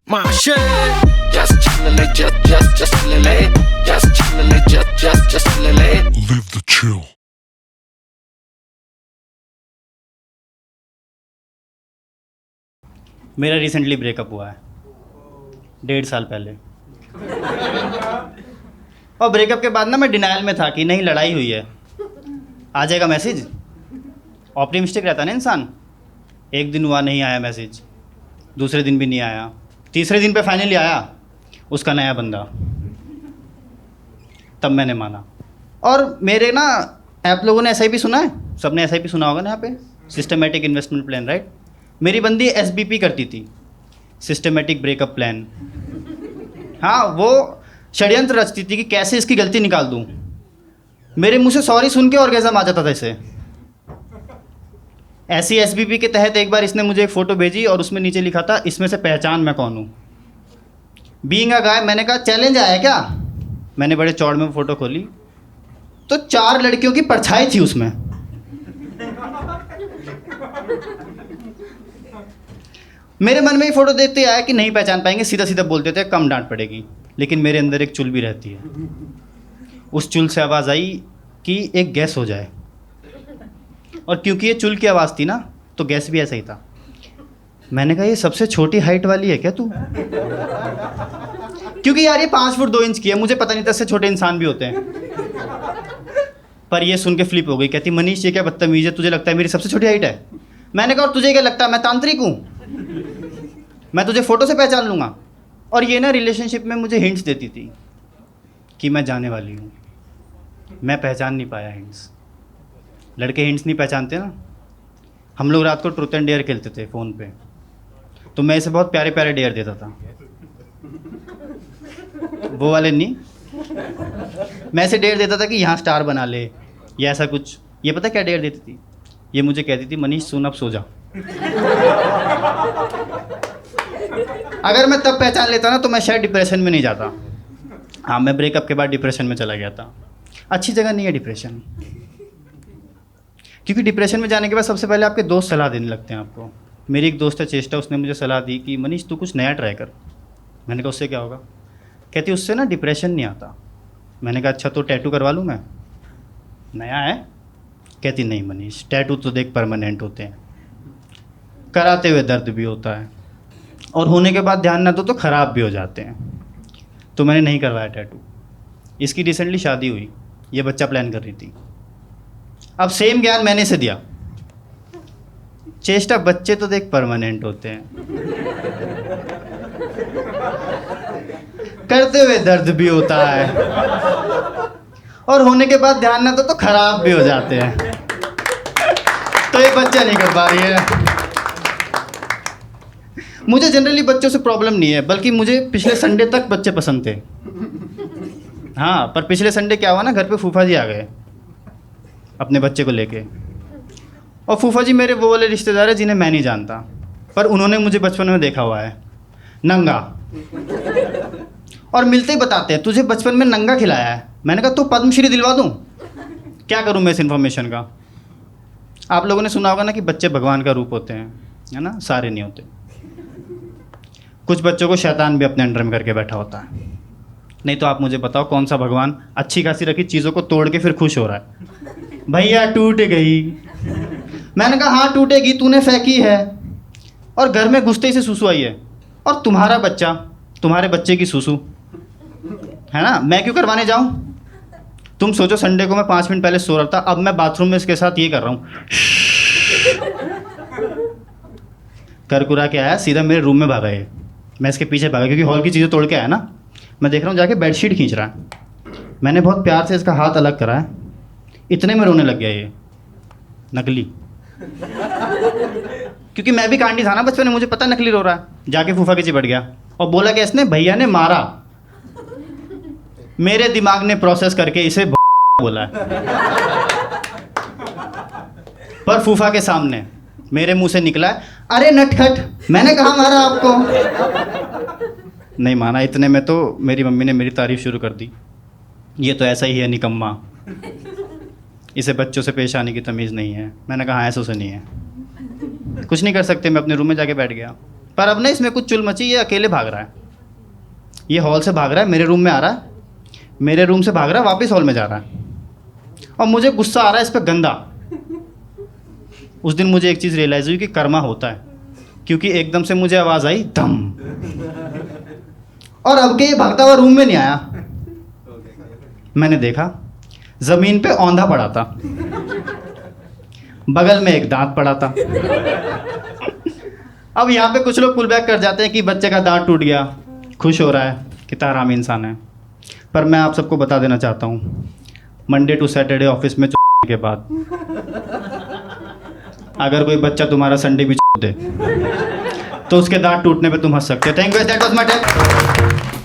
my shit. Just chillin', just chillin', just chillin', just chillin'. Live the chill. मेरा recently breakup हुआ है 1.5 साल पहले। और ब्रेकअप के बाद ना मैं डिनायल में था कि नहीं लड़ाई हुई है, आ जाएगा मैसेज। ऑप्टिमिस्टिक रहता है ना इंसान। एक दिन हुआ नहीं आया मैसेज, दूसरे दिन भी नहीं आया, तीसरे दिन पे फाइनली आया उसका नया बंदा। तब मैंने माना। और मेरे ना आप लोगों ने SIP सुना है, सबने SIP सुना होगा ना यहाँ पे, सिस्टमेटिक इन्वेस्टमेंट प्लान, राइट। मेरी बंदी SBP करती थी, सिस्टमेटिक ब्रेकअप प्लान। हाँ, वो षड्यंत्र रचती थी कि कैसे इसकी गलती निकाल दूँ। मेरे मुँह से सॉरी सुन के ऑर्गेज़म आ जाता था इसे। ऐसी SBP के तहत एक बार इसने मुझे एक फ़ोटो भेजी और उसमें नीचे लिखा था, इसमें से पहचान मैं कौन हूँ। बीइंग अ गाय, मैंने कहा चैलेंज आया क्या। मैंने बड़े चौड़ में फ़ोटो खोली तो 4 लड़कियों की परछाई थी उसमें। मेरे मन में ये फ़ोटो देखते आया कि नहीं पहचान पाएंगे, सीधा सीधा बोल देते हैं कम डांट पड़ेगी। लेकिन मेरे अंदर एक चुल भी रहती है। उस चुल से आवाज़ आई कि एक गैस हो जाए। और क्योंकि ये चुल की आवाज़ थी ना, तो गैस भी ऐसा ही था। मैंने कहा ये सबसे छोटी हाइट वाली है क्या तू? क्योंकि यार ये 5 फुट 2 इंच की है, मुझे पता नहीं था इससे छोटे इंसान भी होते हैं। पर ये सुन के फ्लिप हो गई, कहती मनीष ये क्या बदतमीज़ है, तुझे लगता है मेरी सबसे छोटी हाइट है? मैंने कहा और तुझे क्या लगता है मैं तांत्रिक हूँ? मैं तुझे फ़ोटो से पहचान लूँगा। और ये ना रिलेशनशिप में मुझे हिंट्स देती थी कि मैं जाने वाली हूँ। मैं पहचान नहीं पाया हिंट्स। लड़के हिंट्स नहीं पहचानते ना। हम लोग रात को ट्रूथ एंड डेयर खेलते थे फ़ोन पे, तो मैं इसे बहुत प्यारे प्यारे डेयर देता था। वो वाले नहीं, मैं इसे डेयर देता था कि यहाँ स्टार बना ले या ऐसा कुछ। ये पता क्या डेयर देती थी? ये मुझे कहती थी मनीष सुन अब सो जा। अगर मैं तब पहचान लेता ना तो मैं शायद डिप्रेशन में नहीं जाता। हाँ, मैं ब्रेकअप के बाद डिप्रेशन में चला गया था। अच्छी जगह नहीं है डिप्रेशन, क्योंकि डिप्रेशन में जाने के बाद सबसे पहले आपके दोस्त सलाह देने लगते हैं आपको। मेरी एक दोस्त है चेष्टा, उसने मुझे सलाह दी कि मनीष तू कुछ नया ट्राई कर। मैंने कहा उससे क्या होगा? कहती उससे ना डिप्रेशन नहीं आता। मैंने कहा अच्छा तो टैटू करवा लूँ मैं? नया है? कहती नहीं मनीष, टैटू तो देख परमानेंट होते हैं, कराते हुए दर्द भी होता है, और होने के बाद ध्यान ना दो तो ख़राब भी हो जाते हैं। तो मैंने नहीं करवाया टैटू। इसकी रिसेंटली शादी हुई, ये बच्चा प्लान कर रही थी। अब सेम ज्ञान मैंने इसे दिया, चेष्टा बच्चे तो देख परमानेंट होते हैं, करते हुए दर्द भी होता है, और होने के बाद ध्यान ना दो तो खराब भी हो जाते हैं। तो ये बच्चा नहीं कर पा रही है। मुझे जनरली बच्चों से प्रॉब्लम नहीं है, बल्कि मुझे पिछले संडे तक बच्चे पसंद थे। हाँ, पर पिछले संडे क्या हुआ ना, घर पे फूफा जी आ गए अपने बच्चे को लेके। और फूफा जी मेरे वो वाले रिश्तेदार हैं जिन्हें मैं नहीं जानता, पर उन्होंने मुझे बचपन में देखा हुआ है नंगा। और मिलते ही बताते हैं तुझे बचपन में नंगा खिलाया है। मैंने कहा तो पद्मश्री दिलवा दूँ? क्या करूँ मैं इस इन्फॉर्मेशन का? आप लोगों ने सुना होगा ना कि बच्चे भगवान का रूप होते हैं, है ना? सारे नहीं होते। कुछ बच्चों को शैतान भी अपने अंडर में करके बैठा होता है। नहीं तो आप मुझे बताओ कौन सा भगवान अच्छी खासी रखी चीज़ों को तोड़ के फिर खुश हो रहा है? भैया टूट गई। मैंने कहा हाँ टूटेगी, तूने फेंकी है और घर में घुसते ही से सुसु आई है। और तुम्हारा बच्चा, तुम्हारे बच्चे की सुसु है ना, मैं क्यों करवाने जाऊं? तुम सोचो संडे को मैं 5 मिनट पहले सो रहा था, अब मैं बाथरूम में इसके साथ ये कर रहा हूँ। कर कुरा के आया, सीधा मेरे रूम में भागा ये। मैं इसके पीछे भागा क्योंकि हॉल की चीज़ें तोड़ के आया ना। मैं देख रहा हूँ जाके बेडशीट खींच रहा है। मैंने बहुत प्यार से इसका हाथ अलग करा है, इतने में रोने लग गया ये नकली। क्योंकि मैं भी कांडी था ना बचपन में, मुझे पता नकली रो रहा है। जाके फूफा के चिपट गया और बोला कि इसने भैया ने मारा। मेरे दिमाग ने प्रोसेस करके इसे बोला है, पर फूफा के सामने मेरे मुंह से निकला है अरे नटखट, मैंने कहा मारा आपको? नहीं माना। इतने में तो मेरी मम्मी ने मेरी तारीफ शुरू कर दी, ये तो ऐसा ही है निकम्मा, इसे बच्चों से पेश आने की तमीज़ नहीं है। मैंने कहा ऐसा से नहीं है, कुछ नहीं कर सकते। मैं अपने रूम में जाके बैठ गया। पर अब ना इसमें कुछ चुल मची, ये अकेले भाग रहा है, ये हॉल से भाग रहा है, मेरे रूम में आ रहा है, मेरे रूम से भाग रहा है, वापस हॉल में जा रहा है, और मुझे गुस्सा आ रहा है इस पर गंदा। उस दिन मुझे एक चीज़ रियलाइज़ हुई कि कर्मा होता है, क्योंकि एकदम से मुझे आवाज़ आई धम, और अब के ये भागता हुआ रूम में नहीं आया। मैंने देखा ज़मीन पे औंधा पड़ा था, बगल में एक दांत पड़ा था। अब यहाँ पे कुछ लोग पुल बैक कर जाते हैं कि बच्चे का दांत टूट गया, खुश हो रहा है, कितना हरामी इंसान है। पर मैं आप सबको बता देना चाहता हूँ, मंडे टू सैटरडे ऑफिस में के बाद अगर कोई बच्चा तुम्हारा संडे भी दे तो उसके दांत टूटने पे तुम हंस सकते हो। Thank you, that was my time.